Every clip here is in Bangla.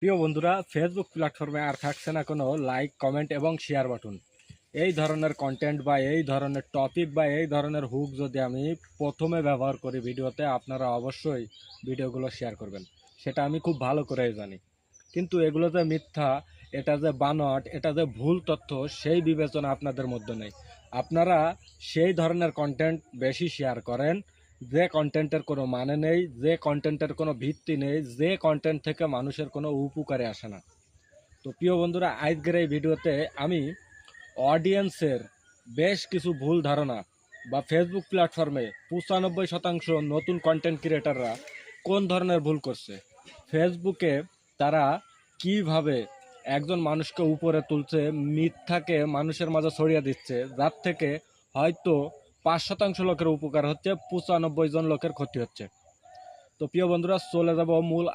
প্রিয় বন্ধুরা, ফেসবুক প্ল্যাটফর্মে আর থাকছে না কোনো লাইক, কমেন্ট এবং শেয়ার বাটন। এই ধরনের কন্টেন্ট বা এই ধরনের টপিক বা এই ধরনের হুক যদি আমি প্রথমে ব্যবহার করি ভিডিওতে, আপনারা অবশ্যই ভিডিওগুলো শেয়ার করবেন। সেটা আমি খুব ভালো করেই জানি। কিন্তু এগুলো যে মিথ্যা, এটা যে বানোয়াট, এটা যে ভুল তথ্য, সেই বিবেচনা আপনাদের মধ্যে নেই। আপনারা সেই ধরনের কন্টেন্ট বেশি শেয়ার করেন যে কন্টেন্টের কোনো মানে নেই, যে কন্টেন্টের কোনো ভিত্তি নেই, যে কন্টেন্ট থেকে মানুষের কোনো উপকারে আসে না। তো প্রিয় বন্ধুরা, আজকের এই ভিডিওতে আমি অডিয়েন্সের বেশ কিছু ভুল ধারণা বা ফেসবুক প্ল্যাটফর্মে 95% নতুন কন্টেন্ট ক্রিয়েটাররা কোন ধরনের ভুল করছে, ফেসবুকে তারা কিভাবে একজন মানুষকে উপরে তুলছে, মিথ্যাকে মানুষের মাঝে ছড়িয়ে দিচ্ছে, যার থেকে হয়তো 5% লোকের উপকার হচ্ছে, 95 জন লোকের ক্ষতি হচ্ছে। তো প্রিয় বন্ধুরা, চলে যাব মূল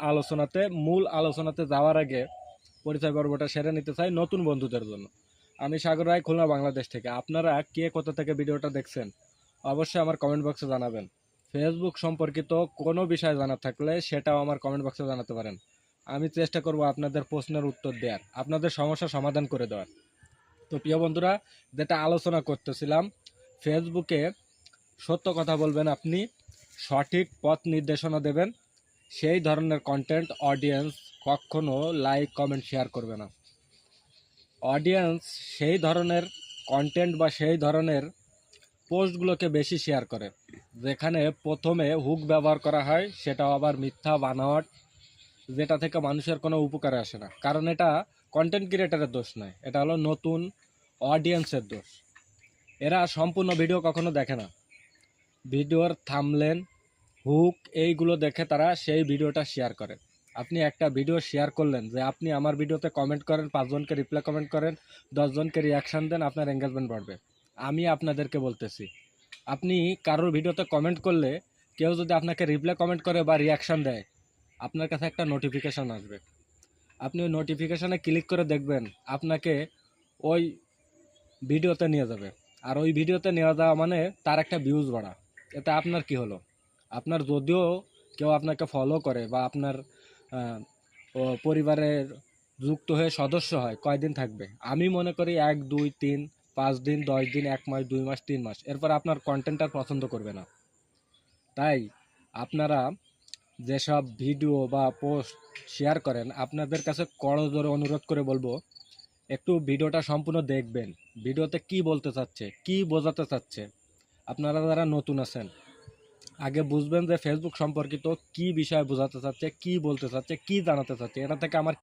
আলোচনাতে যাওয়ার আগে পরিচয় পর্বটা সেরে নিতে চাই নতুন বন্ধুদের জন্য। আমি সাগর রায়, খুলনা, বাংলাদেশ থেকে। আপনারা কে কোথা থেকে ভিডিওটা দেখছেন অবশ্যই আমার কমেন্ট বক্সে জানাবেন। ফেসবুক সম্পর্কিত কোনো বিষয় জানার থাকলে সেটাও আমার কমেন্ট বক্সে জানাতে পারেন। আমি চেষ্টা করব আপনাদের প্রশ্নের উত্তর দেওয়ার, আপনাদের সমস্যার সমাধান করে দেওয়ার। তো প্রিয় বন্ধুরা, যেটা আলোচনা করতেছিলাম, ফেসবুকে সত্য কথা বলবেন আপনি, সঠিক পথ নির্দেশনা দেবেন, সেই ধরনের কন্টেন্ট অডিয়েন্স কখনো লাইক, কমেন্ট, শেয়ার করবে না। অডিয়েন্স সেই ধরনের কন্টেন্ট বা সেই ধরনের পোস্টগুলোকে বেশি শেয়ার করে যেখানে প্রথমে হুক ব্যবহার করা হয়, সেটাও আবার মিথ্যা, বানাওয়াট, যেটা থেকে মানুষের কোনো উপকারে আসে না। কারণ এটা কন্টেন্ট ক্রিয়েটারের দোষ নয়, এটা হলো নতুন অডিয়েন্সের দোষ। এরা সম্পূর্ণ ভিডিও কখনো দেখে না, ভিডিওর থাম্বনেল, হুক, এইগুলো দেখে তারা সেই ভিডিওটা শেয়ার করে। আপনি একটা ভিডিও শেয়ার করলেন, যে আপনি আমার ভিডিওতে কমেন্ট করেন, 5 জনকে রিপ্লাই কমেন্ট করেন, 10 জনকে রিয়াকশান দেন, আপনার এঙ্গেজমেন্ট বাড়বে। আমি আপনাদেরকে বলতেছি, আপনি কারোর ভিডিওতে কমেন্ট করলে, কেউ যদি আপনাকে রিপ্লাই কমেন্ট করে বা রিয়াকশান দেয়, আপনার কাছে একটা নোটিফিকেশান আসবে। আপনি ওই নোটিফিকেশানে ক্লিক করে দেখবেন, আপনাকে ওই ভিডিওতে নিয়ে যাবে। আর ওই ভিডিওতে নিয়ে যাওয়া মানে তার একটা ভিউজ বাড়া। এতে আপনার কি হলো? আপনার যদিও কেউ আপনাকে ফলো করে বা আপনার পরিবারের যুক্ত হয়ে সদস্য হয়, কয়দিন থাকবে? আমি মনে করি 1, 2, 3, 5 দিন, 10 দিন, 1 মাস, 2 মাস, 3 মাস, এরপর আপনার কন্টেন্ট আর পছন্দ করবে না। তাই আপনারা যেসব ভিডিও বা পোস্ট শেয়ার করেন, আপনাদের কাছে করজোড়ে অনুরোধ করে বলবো, একটু ভিডিওটা সম্পূর্ণ দেখবেন। ভিডিওতে কি বলতে চাচ্ছে, কি বোঝাতে চাচ্ছে। আপনারা যারা নতুন আছেন, আগে বুঝবেন যে ফেসবুক সম্পর্কিত কি বিষয় বোঝাতে চাচ্ছে, কি বলতে চাচ্ছে, কি জানাতে চাচ্ছে, এটা থেকে আমার